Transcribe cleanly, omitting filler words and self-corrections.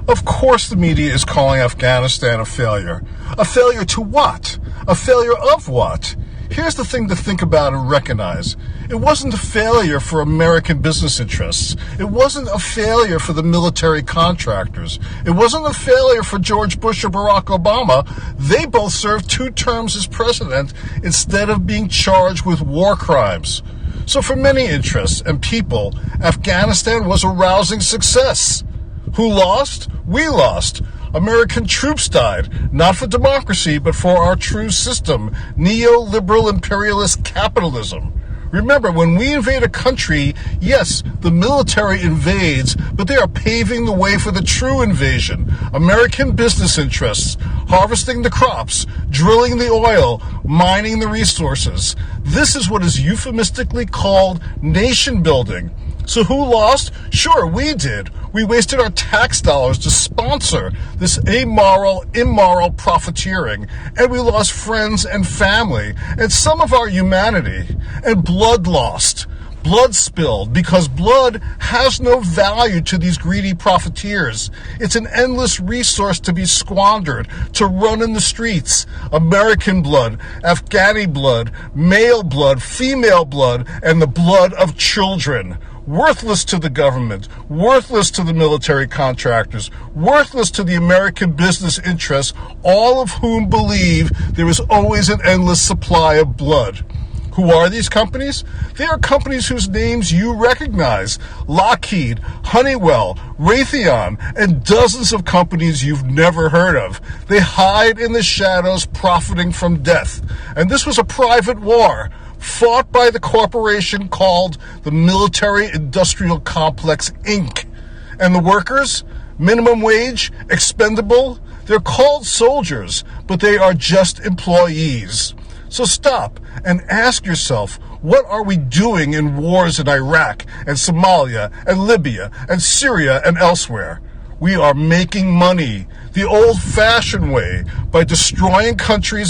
Of course the media is calling Afghanistan a failure. A failure to what? A failure of what? Here's the thing to think about and recognize. It wasn't a failure for American business interests. It wasn't a failure for the military contractors. It wasn't a failure for George Bush or Barack Obama. They both served 2 terms as president instead of being charged with war crimes. So for many interests and people, Afghanistan was a rousing success. Who lost? We lost. American troops died, not for democracy, but for our true system, neoliberal imperialist capitalism. Remember, when we invade a country, yes, the military invades, but they are paving the way for the true invasion. American business interests, harvesting the crops, drilling the oil, mining the resources. This is what is euphemistically called nation building. So who lost? Sure, we did. We wasted our tax dollars to sponsor this amoral, immoral profiteering, and we lost friends and family, and some of our humanity, and blood lost. Blood spilled, because blood has no value to these greedy profiteers. It's an endless resource to be squandered, to run in the streets. American blood, Afghani blood, male blood, female blood, and the blood of children. Worthless to the government, worthless to the military contractors, worthless to the American business interests, all of whom believe there is always an endless supply of blood. Who are these companies? They are companies whose names you recognize. Lockheed, Honeywell, Raytheon, and dozens of companies you've never heard of. They hide in the shadows, profiting from death. And this was a private war, fought by the corporation called the Military Industrial Complex, Inc. And the workers? Minimum wage? Expendable? They're called soldiers, but they are just employees. So stop and ask yourself, what are we doing in wars in Iraq and Somalia and Libya and Syria and elsewhere? We are making money the old-fashioned way, by destroying countries